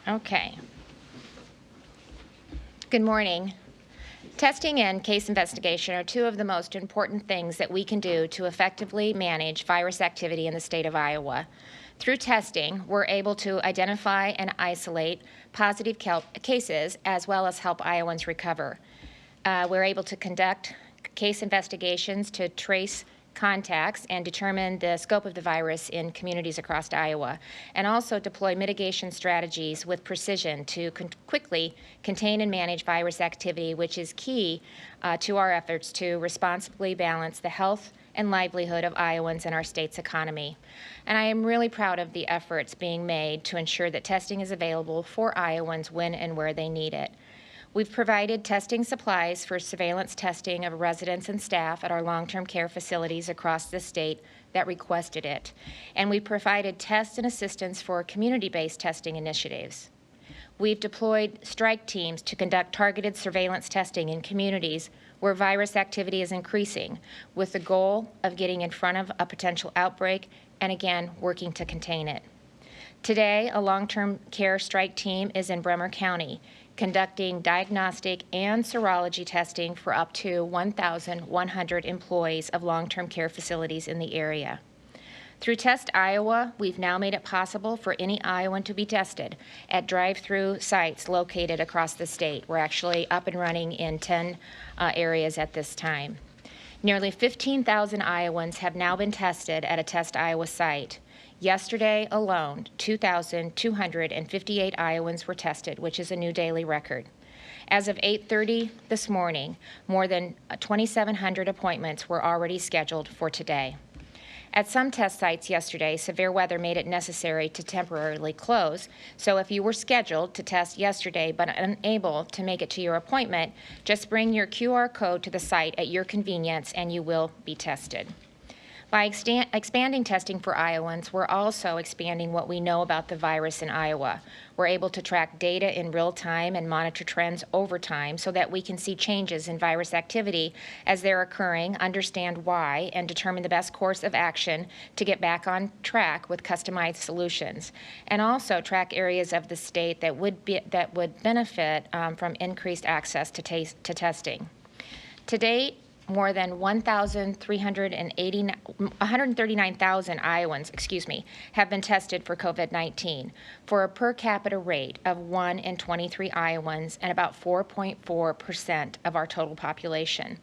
Okay. Good morning. Testing and case investigation are two of the most important things that we can do to effectively manage virus activity in the state of Iowa. Through testing, we're able to identify and isolate positive cases as well as help Iowans recover. We're able to conduct case investigations to trace contacts and determine the scope of the virus in communities across Iowa, and also deploy mitigation strategies with precision to quickly contain and manage virus activity, which is key to our efforts to responsibly balance the health and livelihood of Iowans and our state's economy. And I am really proud of the efforts being made to ensure that testing is available for Iowans when and where they need it. We've provided testing supplies for surveillance testing of residents and staff at our long-term care facilities across the state that requested it. And we provided tests and assistance for community-based testing initiatives. We've deployed strike teams to conduct targeted surveillance testing in communities where virus activity is increasing, with the goal of getting in front of a potential outbreak and, again, working to contain it. Today, a long-term care strike team is in Bremer County, conducting diagnostic and serology testing for up to 1,100 employees of long-term care facilities in the area. Through Test Iowa, we've now made it possible for any Iowan to be tested at drive-through sites located across the state. We're actually up and running in 10 areas at this time. Nearly 15,000 Iowans have now been tested at a Test Iowa site. Yesterday alone, 2,258 Iowans were tested, which is a new daily record. As of 8:30 this morning, more than 2,700 appointments were already scheduled for today. At some test sites yesterday, severe weather made it necessary to temporarily close, so if you were scheduled to test yesterday but unable to make it to your appointment, just bring your QR code to the site at your convenience and you will be tested. By expanding testing for Iowans, we're also expanding what we know about the virus in Iowa. We're able to track data in real time and monitor trends over time so that we can see changes in virus activity as they're occurring, understand why, and determine the best course of action to get back on track with customized solutions, and also track areas of the state that would benefit from increased access to testing. To date, more than 139,000 Iowans, have been tested for COVID-19 for a per capita rate of 1 in 23 Iowans and about 4.4% of our total population.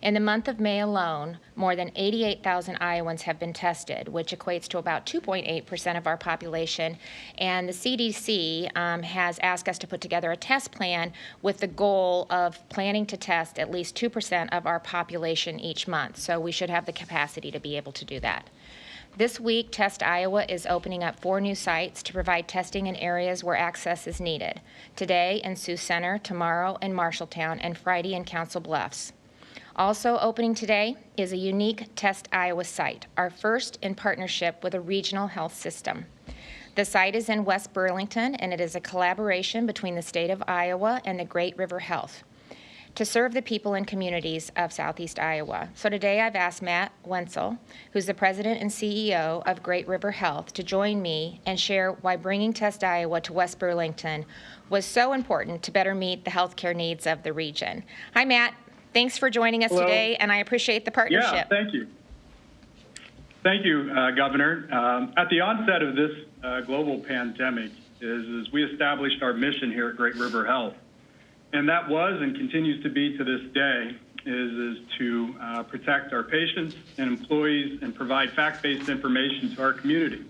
In the month of May alone, more than 88,000 Iowans have been tested, which equates to about 2.8% of our population. And the CDC has asked us to put together a test plan with the goal of planning to test at least 2% of our population each month. So we should have the capacity to be able to do that. This week, Test Iowa is opening up 4 new sites to provide testing in areas where access is needed. Today in Sioux Center, tomorrow in Marshalltown, and Friday in Council Bluffs. Also opening today is a unique Test Iowa site, our first in partnership with a regional health system. The site is in West Burlington, and it is a collaboration between the state of Iowa and the Great River Health to serve the people and communities of Southeast Iowa. So today I've asked Matt Wenzel, who's the president and CEO of Great River Health, to join me and share why bringing Test Iowa to West Burlington was so important to better meet the healthcare needs of the region. Hi, Matt. Thanks for joining us today, and I appreciate the partnership. Yeah, thank you. Thank you, Governor. At the onset of this global pandemic is we established our mission here at Great River Health. And that was and continues to be to this day is to protect our patients and employees and provide fact-based information to our community.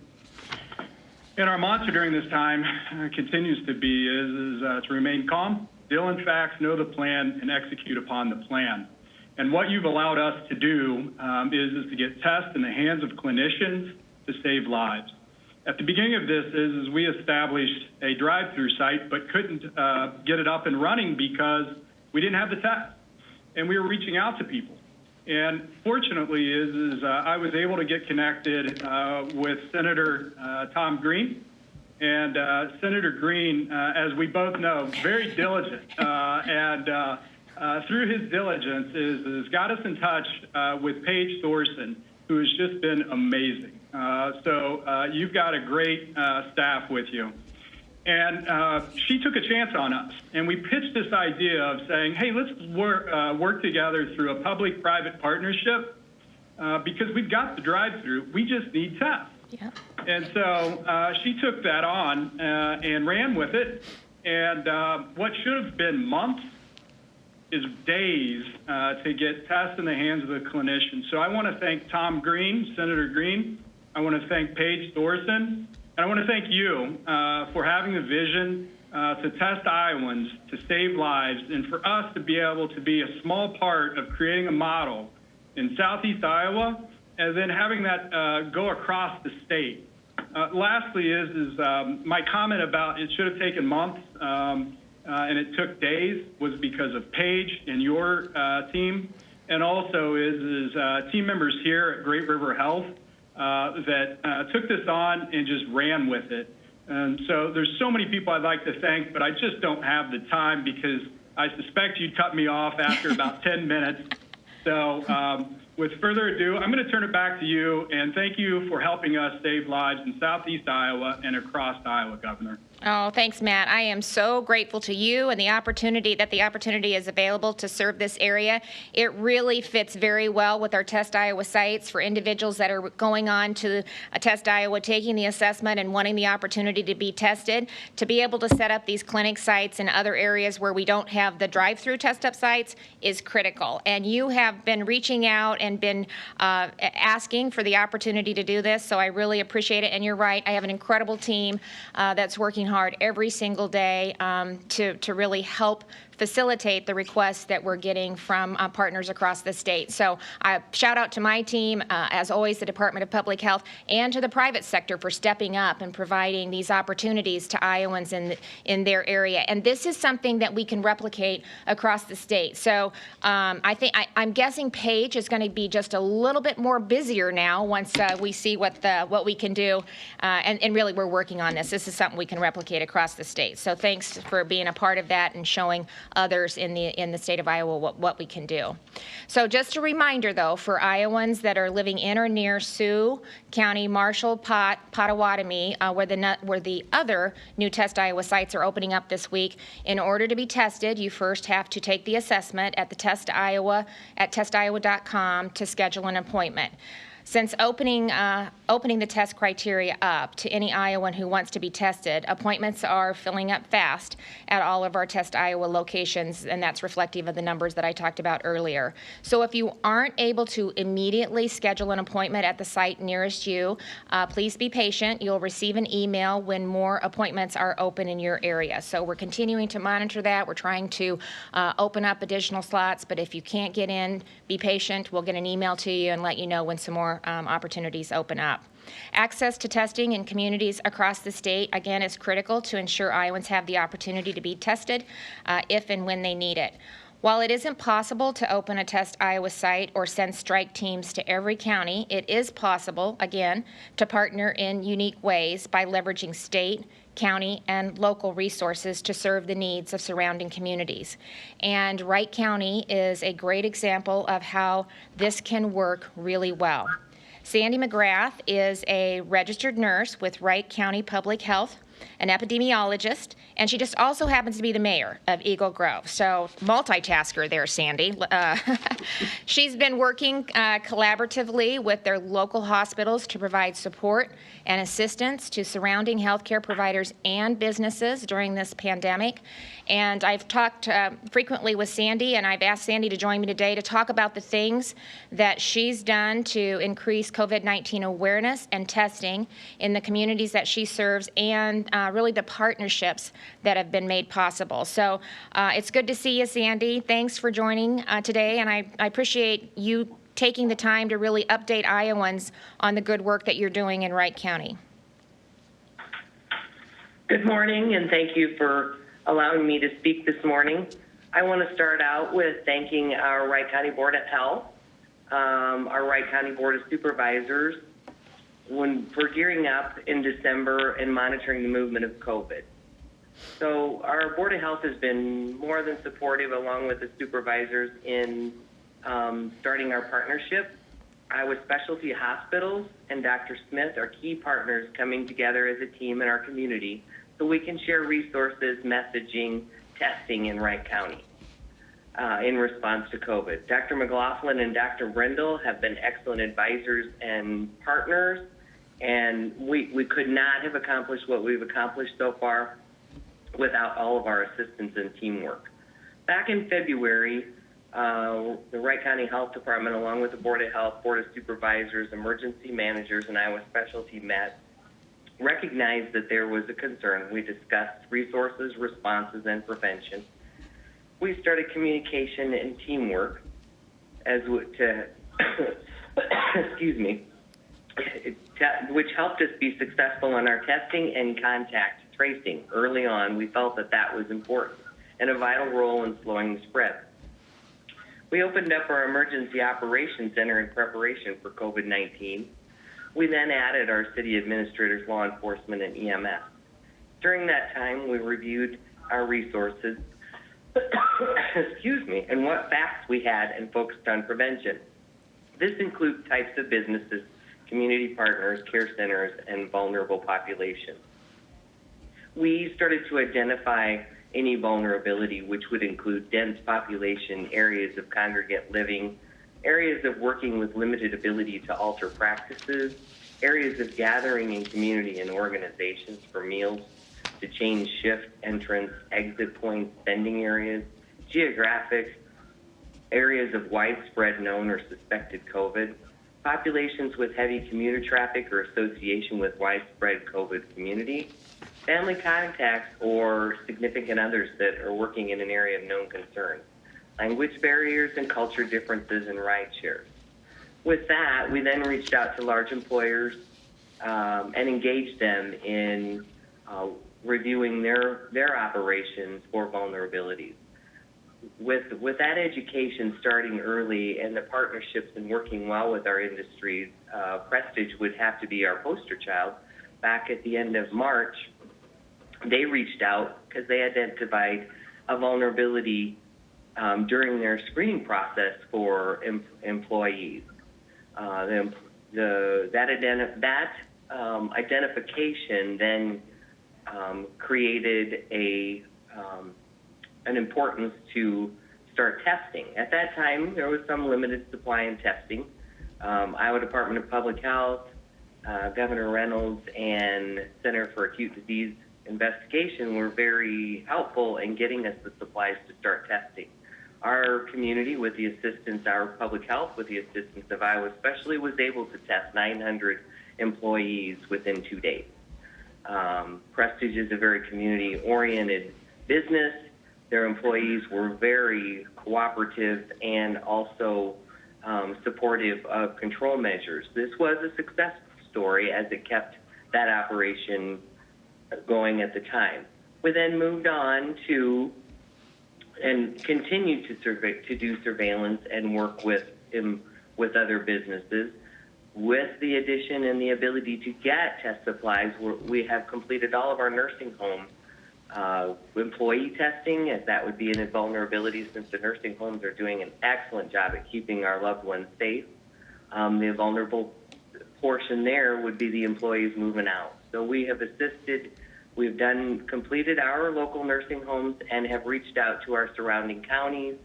And our mantra during this time continues to be to remain calm, deal in facts, know the plan, and execute upon the plan. And what you've allowed us to do is to get tests in the hands of clinicians to save lives. At the beginning of this is we established a drive-through site, but couldn't get it up and running because we didn't have the test. And we were reaching out to people. And fortunately I was able to get connected with Senator Tom Green. And Senator Green, as we both know, very diligent. Through his diligence has got us in touch with Paige Thorson, who has just been amazing. So you've got a great staff with you. And she took a chance on us. And we pitched this idea of saying, hey, let's work together through a public-private partnership because we've got the drive-through. We just need tests. Yeah. And so she took that on and ran with it. And what should have been months is days to get tests in the hands of the clinicians. So I want to thank Tom Green, Senator Green. I want to thank Paige Thorson. And I want to thank you for having the vision to test Iowans to save lives and for us to be able to be a small part of creating a model in Southeast Iowa and then having that go across the state. Lastly is my comment about it should have taken months and it took days was because of Paige and your team, and also is team members here at Great River Health that took this on and just ran with it. And so there's so many people I'd like to thank, but I just don't have the time because I suspect you'd cut me off after about 10 minutes. So with further ado, I'm going to turn it back to you, and thank you for helping us save lives in Southeast Iowa and across Iowa, Governor. Oh, thanks, Matt. I am so grateful to you and the opportunity is available to serve this area. It really fits very well with our Test Iowa sites for individuals that are going on to Test Iowa, taking the assessment and wanting the opportunity to be tested. To be able to set up these clinic sites in other areas where we don't have the drive-through test-up sites is critical. And you have been reaching out and been asking for the opportunity to do this, so I really appreciate it. And you're right, I have an incredible team that's working hard every single day to really help facilitate the requests that we're getting from partners across the state. So shout out to my team, as always, the Department of Public Health, and to the private sector for stepping up and providing these opportunities to Iowans in their area. And this is something that we can replicate across the state. So I'm guessing Paige is going to be just a little bit more busier now once we see what we can do. And really, we're working on this. This is something we can replicate across the state. So thanks for being a part of that and showing others in the state of Iowa what we can do. So just a reminder, though, for Iowans that are living in or near Sioux County, Marshall, Potawatomi, where the other new Test Iowa sites are opening up this week, in order to be tested, you first have to take the assessment at the Test Iowa at testiowa.com to schedule an appointment. Since opening the test criteria up to any Iowan who wants to be tested, appointments are filling up fast at all of our Test Iowa locations, and that's reflective of the numbers that I talked about earlier. So if you aren't able to immediately schedule an appointment at the site nearest you, please be patient. You'll receive an email when more appointments are open in your area. So we're continuing to monitor that. We're trying to open up additional slots, but if you can't get in, be patient. We'll get an email to you and let you know when some more opportunities open up. Access to testing in communities across the state, again, is critical to ensure Iowans have the opportunity to be tested if and when they need it. While it isn't possible to open a Test Iowa site or send strike teams to every county, it is possible, again, to partner in unique ways by leveraging state, county, and local resources to serve the needs of surrounding communities. And Wright County is a great example of how this can work really well. Sandy McGrath is a registered nurse with Wright County Public Health, an epidemiologist, and she just also happens to be the mayor of Eagle Grove. So multitasker there, Sandy. She's been working collaboratively with their local hospitals to provide support and assistance to surrounding healthcare providers and businesses during this pandemic. And I've talked frequently with Sandy, and I've asked Sandy to join me today to talk about the things that she's done to increase COVID-19 awareness and testing in the communities that she serves, and really the partnerships that have been made possible. So it's good to see you, Sandy. Thanks for joining today, and I appreciate you taking the time to really update Iowans on the good work that you're doing in Wright County. Good morning, and thank you for allowing me to speak this morning. I want to start out with thanking our Wright County Board of Health, our Wright County Board of Supervisors, for gearing up in December and monitoring the movement of COVID. So our Board of Health has been more than supportive, along with the supervisors, in starting our partnership. Iowa Specialty Hospitals and Dr. Smith are key partners coming together as a team in our community so we can share resources, messaging, testing in Wright County in response to COVID. Dr. McLaughlin and Dr. Brindle have been excellent advisors and partners, and we could not have accomplished what we've accomplished so far without all of our assistance and teamwork. Back in February, the Wright County Health Department, along with the Board of Health, Board of Supervisors, emergency managers, and Iowa Specialty met, recognized that there was a concern. We discussed resources, responses, and prevention. We started communication and teamwork excuse me, which helped us be successful in our testing and contact tracing. Early on, we felt that that was important and a vital role in slowing the spread. We opened up our Emergency Operations Center in preparation for COVID-19. We then added our city administrators, law enforcement, and EMS. During that time, we reviewed our resources, excuse me, and what facts we had and focused on prevention. This includes types of businesses, community partners, care centers, and vulnerable populations. We started to identify any vulnerability, which would include dense population, areas of congregate living, areas of working with limited ability to alter practices, areas of gathering in community and organizations for meals, to change shift, entrance, exit points, sending areas, geographic areas of widespread known or suspected COVID, populations with heavy commuter traffic or association with widespread COVID community, family contacts or significant others that are working in an area of known concern, language barriers and culture differences in ride shares. With that, we then reached out to large employers and engaged them in reviewing their operations for vulnerabilities. With that education starting early and the partnerships and working well with our industries, Prestige would have to be our poster child. Back at the end of March, they reached out because they identified a vulnerability during their screening process for employees. That identification then created an importance to start testing. At that time, there was some limited supply in testing. Iowa Department of Public Health, Governor Reynolds, and Center for Acute Disease Investigation were very helpful in getting us the supplies to start testing. Our community, with the assistance, our public health, with the assistance of Iowa Especially, was able to test 900 employees within 2 days. Prestige is a very community-oriented business. Their employees were very cooperative and also supportive of control measures. This was a success story as it kept that operation going at the time. We then moved on to and continued to do surveillance and work with other businesses. With the addition and the ability to get test supplies, we have completed all of our nursing home employee testing, as that would be an invulnerability since the nursing homes are doing an excellent job at keeping our loved ones safe. The vulnerable portion there would be the employees moving out. So we have assisted, we've completed our local nursing homes and have reached out to our surrounding counties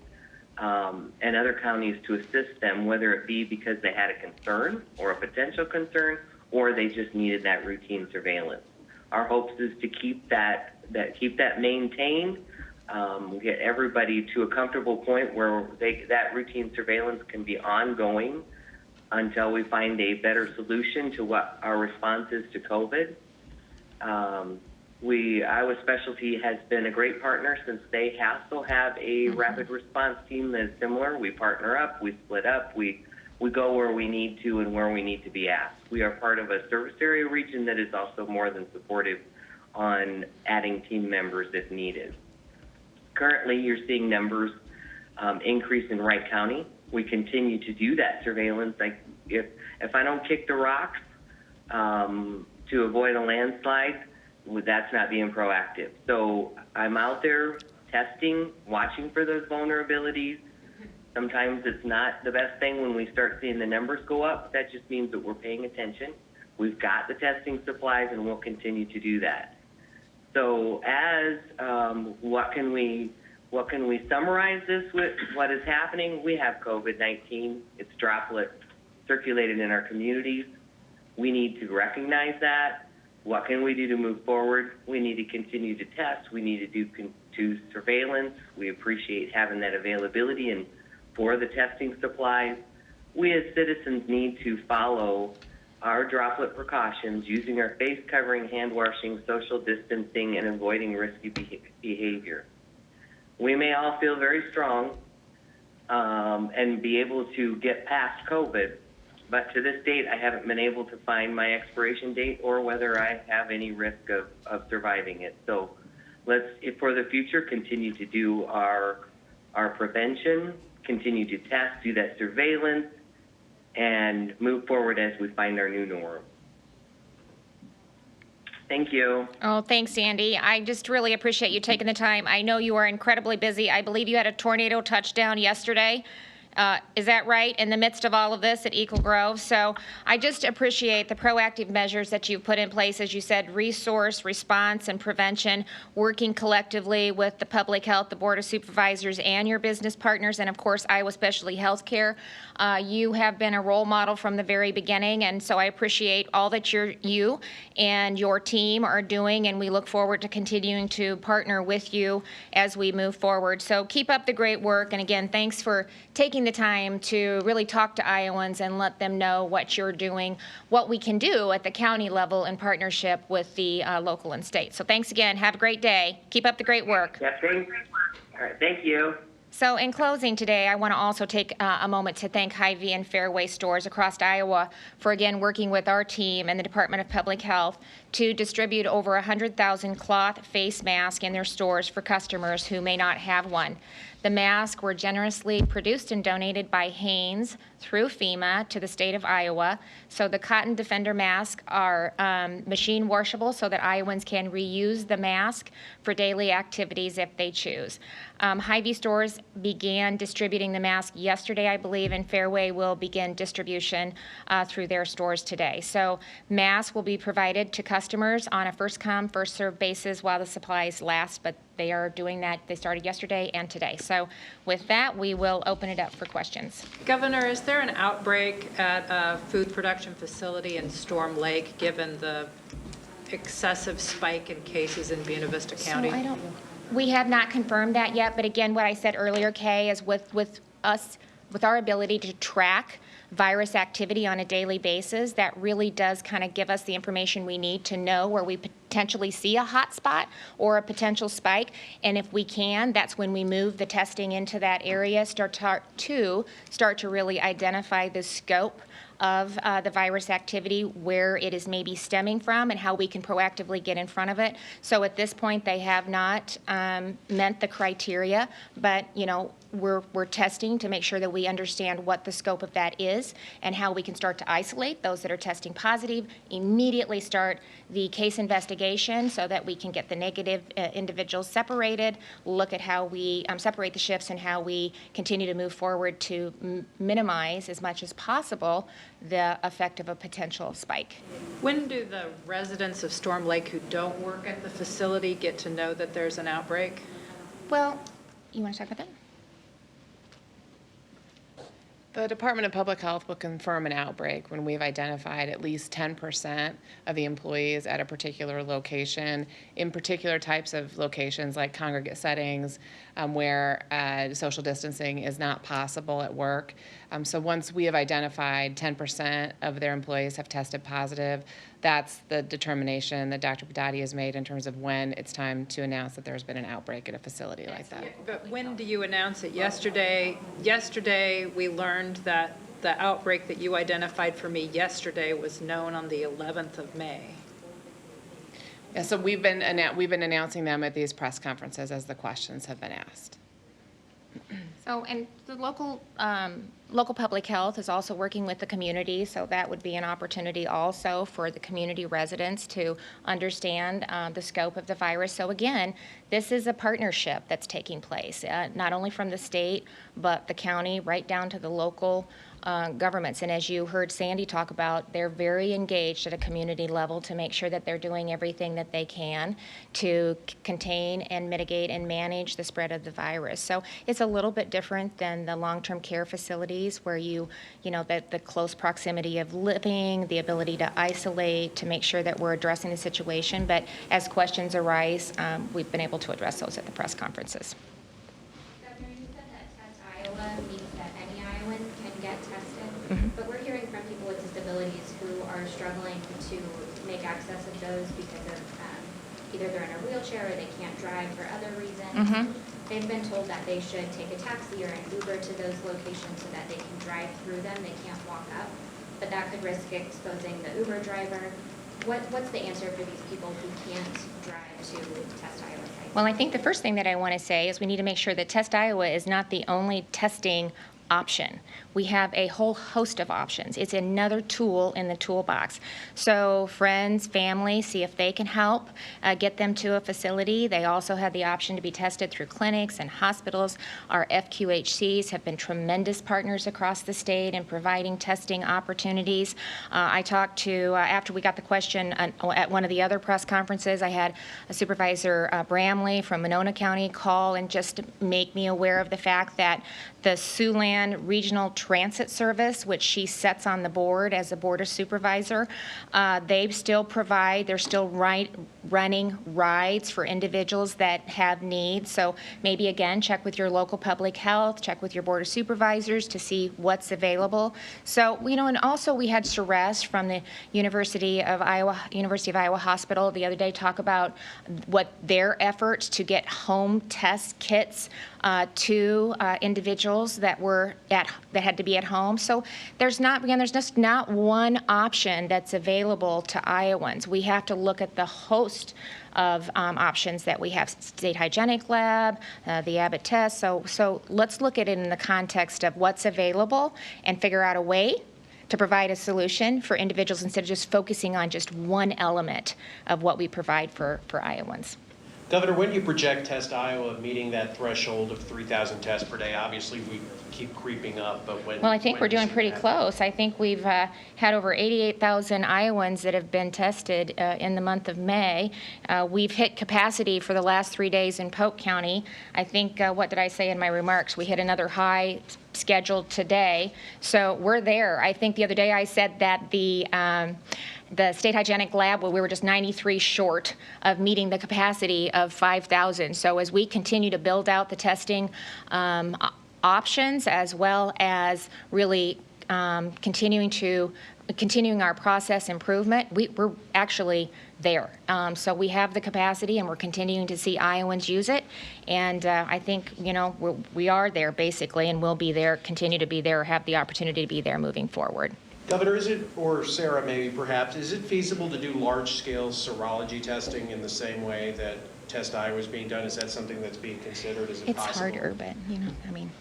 and other counties to assist them, whether it be because they had a concern or a potential concern, or they just needed that routine surveillance. Our hopes is to keep that maintained, get everybody to a comfortable point where that routine surveillance can be ongoing until we find a better solution to what our response is to COVID. Iowa Specialty has been a great partner since they also have a rapid response team that is similar. We partner up, we split up, we go where we need to and where we need to be asked. We are part of a service area region that is also more than supportive on adding team members if needed. Currently, you're seeing numbers increase in Wright County. We continue to do that surveillance. Like if I don't kick the rocks to avoid a landslide, that's not being proactive. So I'm out there testing, watching for those vulnerabilities. Sometimes it's not the best thing when we start seeing the numbers go up. That just means that we're paying attention. We've got the testing supplies, and we'll continue to do that. So as what can we summarize this with? What is happening? We have COVID-19. It's droplet circulated in our communities. We need to recognize that. What can we do to move forward? We need to continue to test. We need to do surveillance. We appreciate having that availability and for the testing supplies. We as citizens need to follow our droplet precautions using our face covering, hand washing, social distancing, and avoiding risky behavior. We may all feel very strong and be able to get past COVID, but to this date, I haven't been able to find my expiration date or whether I have any risk of surviving it. So let's, for the future, continue to do our prevention, continue to test, do that surveillance, and move forward as we find our new norm. Thank you. Oh, thanks, Sandy. I just really appreciate you taking the time. I know you are incredibly busy. I believe you had a tornado touchdown yesterday. Is that right? In the midst of all of this at Eagle Grove. So I just appreciate the proactive measures that you've put in place, as you said, resource, response, and prevention, working collectively with the public health, the Board of Supervisors, and your business partners, and of course, Iowa Specialty Healthcare. You have been a role model from the very beginning, and so I appreciate all that you and your team are doing, and we look forward to continuing to partner with you as we move forward. So keep up the great work, and again, thanks for taking the time to really talk to Iowans and let them know what you're doing, what we can do at the county level in partnership with the local and state. So thanks again. Have a great day. Keep up the great work. Yes, thanks. All right, thank you. So in closing today, I want to also take a moment to thank Hy-Vee and Fairway stores across Iowa for, again, working with our team and the Department of Public Health to distribute over 100,000 cloth face masks in their stores for customers who may not have one. The masks were generously produced and donated by Hanes through FEMA to the state of Iowa. So the Cotton Defender masks are machine washable so that Iowans can reuse the mask for daily activities if they choose. Hy-Vee stores began distributing the mask yesterday, I believe, and Fairway will begin distribution through their stores today. So masks will be provided to customers on a first-come, first-served basis while the supplies last, but they are doing that. They started yesterday and today. So with that, we will open it up for questions. Governor, is there an outbreak at a food production facility in Storm Lake, given the excessive spike in cases in Buena Vista County? So we have not confirmed that yet, but again, what I said earlier, Kay, is with our ability to track virus activity on a daily basis, that really does kind of give us the information we need to know where we potentially see a hot spot or a potential spike. And if we can, that's when we move the testing into that area, start to really identify the scope of the virus activity, where it is maybe stemming from, and how we can proactively get in front of it. So at this point, they have not met the criteria, but we're testing to make sure that we understand what the scope of that is and how we can start to isolate those that are testing positive, immediately start the case investigation so that we can get the negative individuals separated, look at how we separate the shifts and how we continue to move forward to minimize as much as possible the effect of a potential spike. When do the residents of Storm Lake who don't work at the facility get to know that there's an outbreak? Well, you want to talk about that? The Department of Public Health will confirm an outbreak when we've identified at least 10% of the employees at a particular location, in particular types of locations like congregate settings where social distancing is not possible at work. So once we have identified 10% of their employees have tested positive, that's the determination that Dr. Padati has made in terms of when it's time to announce that there's been an outbreak at a facility like that. But when do you announce it? Yesterday we learned that the outbreak that you identified for me yesterday was known on the 11th of May. Yeah, so we've been announcing them at these press conferences as the questions have been asked. So, and the local public health is also working with the community, so that would be an opportunity also for the community residents to understand the scope of the virus. So again, this is a partnership that's taking place, not only from the state, but the county, right down to the local governments. And as you heard Sandy talk about, they're very engaged at a community level to make sure that they're doing everything that they can to contain and mitigate and manage the spread of the virus. So it's a little bit different than the long-term care facilities where the close proximity of living, the ability to isolate, to make sure that we're addressing the situation. But as questions arise, we've been able to address those at the press conferences. Governor, you said that Test Iowa means that any Iowan can get tested, but we're hearing from people with disabilities who are struggling to make access of those because of either they're in a wheelchair or they can't drive for other reasons. They've been told that they should take a taxi or an Uber to those locations so that they can drive through them. They can't walk up, but that could risk exposing the Uber driver. What's the answer for these people who can't drive to Test Iowa sites? Well, I think the first thing that I want to say is we need to make sure that Test Iowa is not the only testing option. We have a whole host of options. It's another tool in the toolbox. So friends, family, see if they can help get them to a facility. They also have the option to be tested through clinics and hospitals. Our FQHCs have been tremendous partners across the state in providing testing opportunities. I talked to, after we got the question at one of the other press conferences, I had a Supervisor Bramley from Monona County call and just make me aware of the fact that the Siouxland Regional Transit Service, which she sets on the board as a board of supervisor, they still provide, they're still running rides for individuals that have needs. So maybe again, check with your local public health, check with your board of supervisors to see what's available. So, you know, and also we had Suresh from the University of Iowa Hospital the other day talk about what their efforts to get home test kits to individuals that had to be at home. So there's just not one option that's available to Iowans. We have to look at the host of options that we have. State Hygienic Lab, the Abbott test. So let's look at it in the context of what's available and figure out a way to provide a solution for individuals instead of just focusing on just one element of what we provide for Iowans. Governor, when do you project Test Iowa meeting that threshold of 3,000 tests per day? Obviously, we keep creeping up, but when? Well, I think we're doing pretty close. I think we've had over 88,000 Iowans that have been tested in the month of May. We've hit capacity for the last 3 days in Polk County. I think, what did I say in my remarks? We hit another high scheduled today. So we're there. I think the other day I said that the State Hygienic Lab, well, we were just 93 short of meeting the capacity of 5,000. So as we continue to build out the testing options, as well as really continuing our process improvement, we're actually there. So we have the capacity, and we're continuing to see Iowans use it. And I think, you know, we are there basically, and we'll be there, continue to be there, or have the opportunity to be there moving forward. Governor, is it, or Sarah maybe perhaps, is it feasible to do large-scale serology testing in the same way that Test Iowa is being done? Is that something that's being considered? Is it It's possible? harder, but, you know, I mean,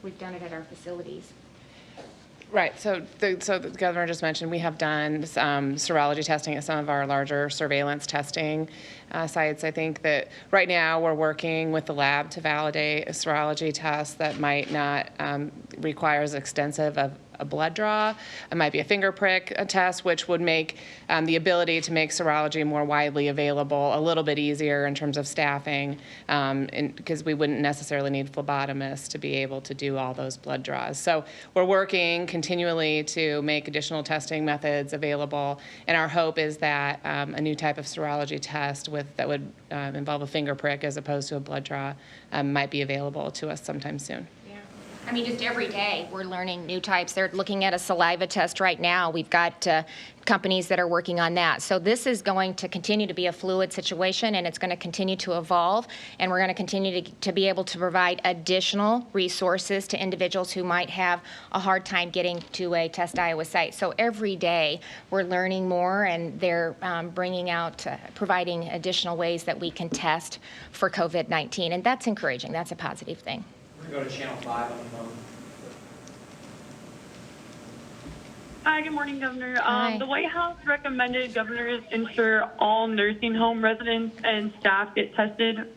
we've done it at our facilities. Right. So the governor just mentioned we have done serology testing at some of our larger surveillance testing sites. I think that right now we're working with the lab to validate a serology test that might not require as extensive of a blood draw. It might be a finger prick test, which would make the ability to make serology more widely available a little bit easier in terms of staffing, because we wouldn't necessarily need phlebotomists to be able to do all those blood draws. So we're working continually to make additional testing methods available, and our hope is that a new type of serology test that would involve a finger prick as opposed to a blood draw might be available to us sometime soon. I mean, just every day we're learning new types. They're looking at a saliva test right now. We've got companies that are working on that. So this is going to continue to be a fluid situation, and it's going to continue to evolve, and we're going to continue to be able to provide additional resources to individuals who might have a hard time getting to a Test Iowa site. So every day we're learning more, and they're bringing out, providing additional ways that we can test for COVID-19, and that's encouraging. That's a positive thing. We're going to go to Channel 5 on the phone. Hi, good morning, Governor. Hi. The White House recommended governors ensure all nursing home residents and staff get tested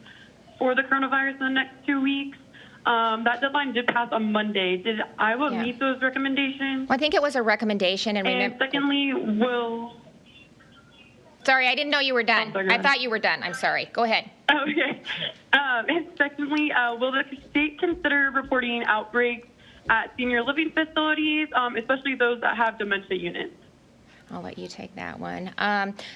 for the coronavirus in the next 2 weeks. That deadline did pass on Monday. Did Iowa meet those recommendations? Well, I think it was a recommendation. And secondly, Sorry, I didn't know you were done. sorry, I thought you were done. I'm sorry. Go ahead. Okay. And secondly, will the state consider reporting outbreaks at senior living facilities, especially those that have dementia units? I'll let you take that one.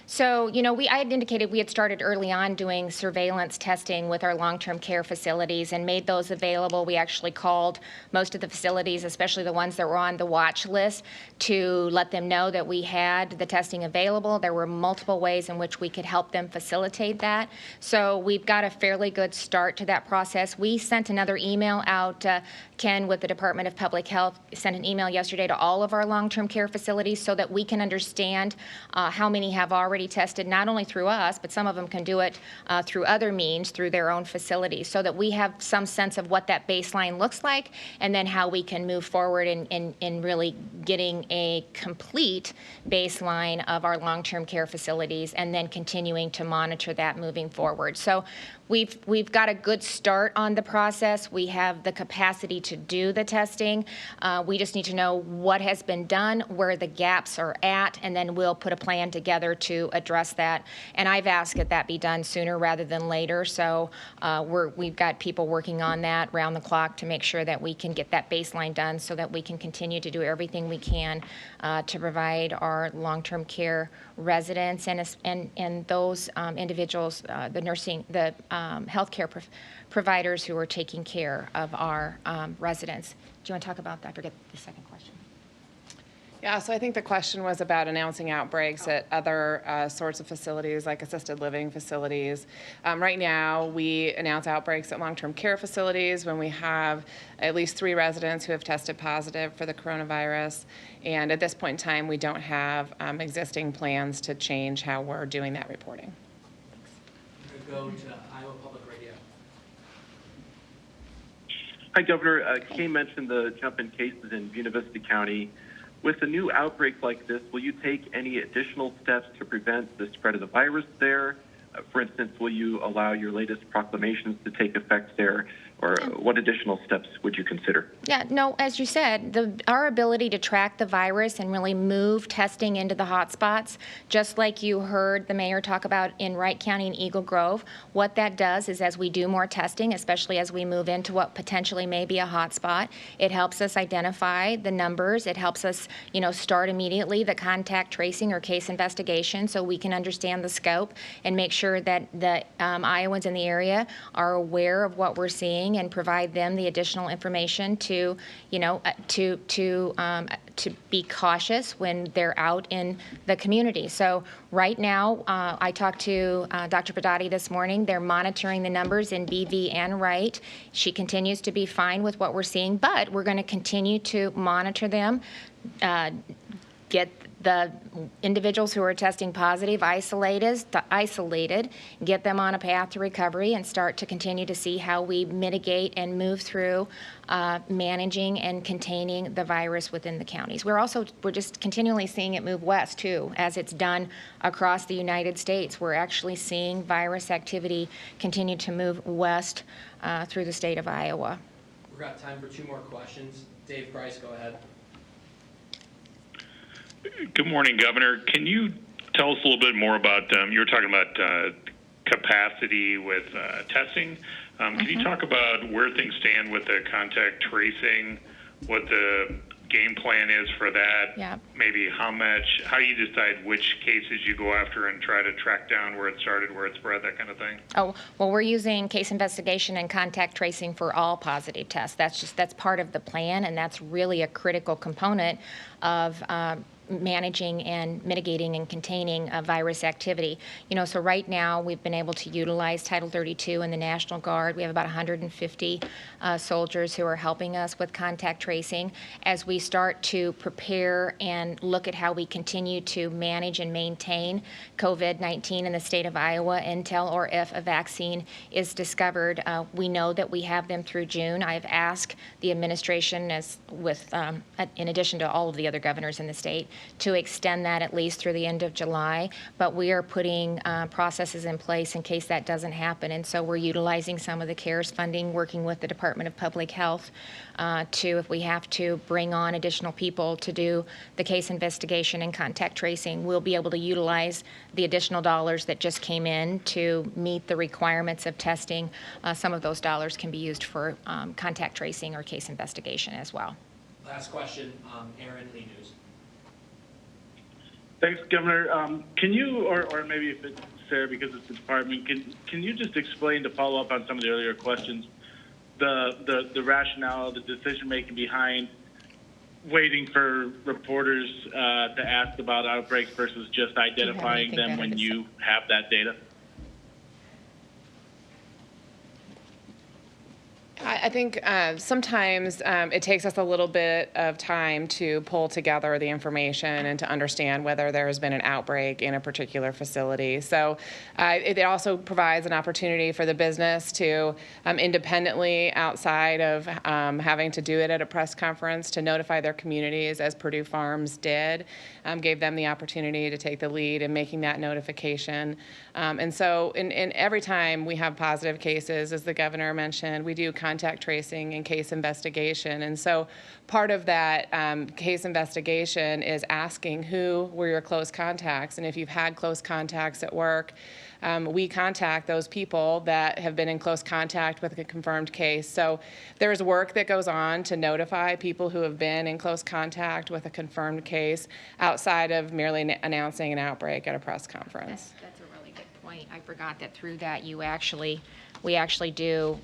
So, you know, I had indicated we had started early on doing surveillance testing with our long-term care facilities and made those available. We actually called most of the facilities, especially the ones that were on the watch list, to let them know that we had the testing available. There were multiple ways in which we could help them facilitate that. So we've got a fairly good start to that process. We sent another email out, Ken, with the Department of Public Health, sent an email yesterday to all of our long-term care facilities so that we can understand understand how many have already tested, not only through us, but some of them can do it through other means, through their own facilities, so that we have some sense of what that baseline looks like, and then how we can move forward in really getting a complete baseline of our long-term care facilities, and then continuing to monitor that moving forward. So we've got a good start on the process. We have the capacity to do the testing. We just need to know what has been done, where the gaps are at, and then we'll put a plan together to address that. And I've asked that that be done sooner rather than later. So we've got people working on that round the clock to make sure that we can get that baseline done, so that we can continue to do everything we can to provide our long-term care residents and those individuals, the healthcare providers who are taking care of our residents. Do you want to talk about that? I forget the second question. Yeah, so I think the question was about announcing outbreaks at other sorts of facilities, like assisted living facilities. Right now, we announce outbreaks at long-term care facilities when we have at least 3 residents who have tested positive for the coronavirus. And at this point in time, we don't have existing plans to change how we're doing that reporting. We're going to go to Iowa Public Radio. Hi, Governor. Kay mentioned the jump in cases in Buena Vista County. With a new outbreak like this, will you take any additional steps to prevent the spread of the virus there? For instance, will you allow your latest proclamations to take effect there? Or what additional steps would you consider? Yeah, no, as you said, our ability to track the virus and really move testing into the hotspots, just like you heard the mayor talk about in Wright County and Eagle Grove, what that does is as we do more testing, especially as we move into what potentially may be a hotspot, it helps us identify the numbers. It helps us, start immediately the contact tracing or case investigation, so we can understand the scope and make sure that the Iowans in the area are aware of what we're seeing, and provide them the additional information to be cautious when they're out in the community. So right now, I talked to Dr. Padati this morning. They're monitoring the numbers in BV and Wright. She continues to be fine with what we're seeing, but we're going to continue to monitor them, get the individuals who are testing positive isolated, get them on a path to recovery, and start to continue to see how we mitigate and move through managing and containing the virus within the counties. We're just continually seeing it move west too, as it's done across the United States. We're actually seeing virus activity continue to move west through the state of Iowa. We've got time for 2 more questions. Dave Price, go ahead. Good morning, Governor. Can you tell us a little bit more about, you were talking about capacity with testing. Can you talk about where things stand with the contact tracing, what the game plan is for that? Yeah. Maybe how you decide which cases you go after and try to track down where it started, where it spread, that kind of thing? Oh, well, we're using case investigation and contact tracing for all positive tests. That's part of the plan, and that's really a critical component of managing and mitigating and containing virus activity. So right now we've been able to utilize Title 32 and the National Guard. We have about 150 soldiers who are helping us with contact tracing. As we start to prepare and look at how we continue to manage and maintain COVID-19 in the state of Iowa until or if a vaccine is discovered, we know that we have them through June. I've asked the administration, in addition to all of the other governors in the state, to extend that at least through the end of July, but we are putting processes in place in case that doesn't happen. And so we're utilizing some of the CARES funding, working with the Department of Public Health to, if we have to, bring on additional people to do the case investigation and contact tracing. We'll be able to utilize the additional dollars that just came in to meet the requirements of testing. Some of those dollars can be used for contact tracing or case investigation as well. Last question, Aaron Lee News. Thanks, Governor. Can you, or maybe if it's Sarah because it's the department, can you just explain, to follow up on some of the earlier questions, the rationale, the decision making behind waiting for reporters to ask about outbreaks versus just identifying them when you have that data? I think sometimes it takes us a little bit of time to pull together the information and to understand whether there has been an outbreak in a particular facility. So it also provides an opportunity for the business to independently, outside of having to do it at a press conference, to notify their communities, as Purdue Farms did, gave them the opportunity to take the lead in making that notification. And so in every time we have positive cases, as the governor mentioned, we do contact tracing and case investigation. And so part of that case investigation is asking who were your close contacts. And if you've had close contacts at work, we contact those people that have been in close contact with a confirmed case. So there's work that goes on to notify people who have been in close contact with a confirmed case outside of merely announcing an outbreak at a press conference. That's a really good point. I forgot that through that we actually do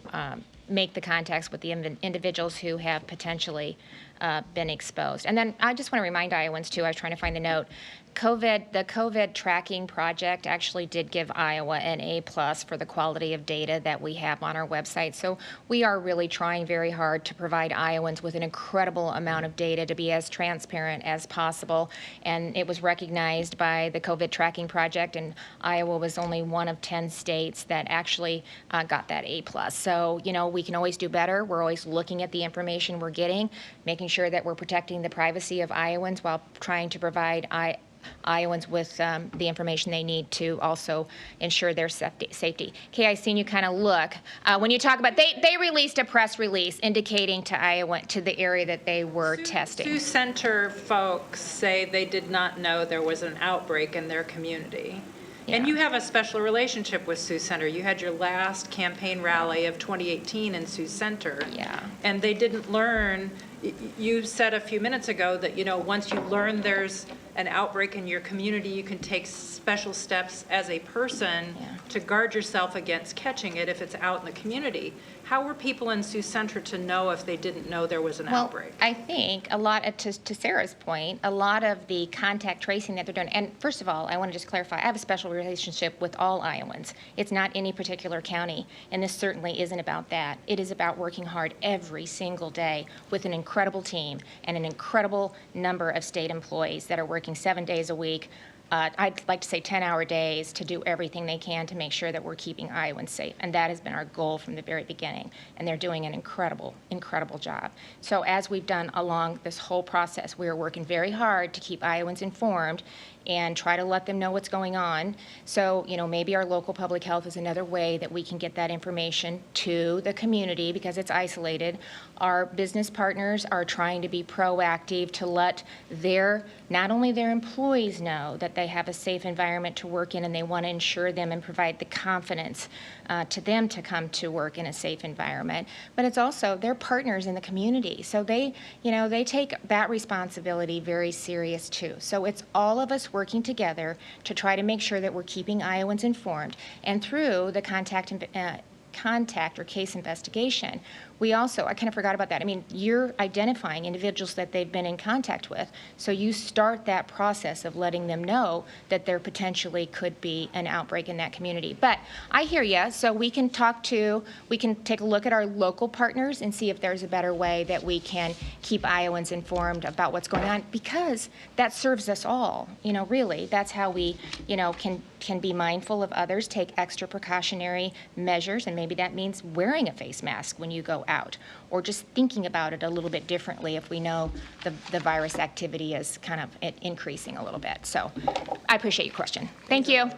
make the contacts with the individuals who have potentially been exposed. And then I just want to remind Iowans too, I was trying to find the note, the COVID tracking project actually did give Iowa an A+ for the quality of data that we have on our website. So we are really trying very hard to provide Iowans with an incredible amount of data to be as transparent as possible. And it was recognized by the COVID tracking project, and Iowa was only one of 10 states that actually got that A+. So, you know, we can always do better. We're always looking at the information we're getting, making sure that we're protecting the privacy of Iowans while trying to provide Iowans with the information they need to also ensure their safety. Kay, I seen you kind of look. When you talk about, they released a press release indicating to Iowa, to the area that they were testing. Sioux Center folks say they did not know there was an outbreak in their community. Yeah. And you have a special relationship with Sioux Center. You had your last campaign rally of 2018 in Sioux Center. Yeah. And they didn't learn. You said a few minutes ago that, you know, once you learn there's an outbreak in your community, you can take special steps as a person to guard yourself against catching it if it's out in the community. How were people in Sioux Center to know if they didn't know there was an outbreak? I think a lot of, to Sarah's point, a lot of the contact tracing that they're doing, and first of all, I want to just clarify, I have a special relationship with all Iowans. It's not any particular county, and this certainly isn't about that. It is about working hard every single day with an incredible team and an incredible number of state employees that are working 7 days a week. I'd like to say 10-hour days to do everything they can to make sure that we're keeping Iowans safe. And that has been our goal from the very beginning. And they're doing an incredible, incredible job. So as we've done along this whole process, we are working very hard to keep Iowans informed and try to let them know what's going on. So, you know, maybe our local public health is another way that we can get that information to the community because it's isolated. Our business partners are trying to be proactive to let not only their employees know that they have a safe environment to work in and they want to ensure them and provide the confidence to them to come to work in a safe environment, but it's also their partners in the community. So they take that responsibility very serious too. So it's all of us working together to try to make sure that we're keeping Iowans informed. And through the contact or case investigation, we also, I kind of forgot about that. I mean, you're identifying individuals that they've been in contact with. So you start that process of letting them know that there potentially could be an outbreak in that community. But I hear you. So we can take a look at our local partners and see if there's a better way that we can keep Iowans informed about what's going on, because that serves us all. You know, really, that's how we, you know, can be mindful of others, take extra precautionary measures, and maybe that means wearing a face mask when you go out, or just thinking about it a little bit differently if we know the virus activity is kind of increasing a little bit. So I appreciate your question. Thank you.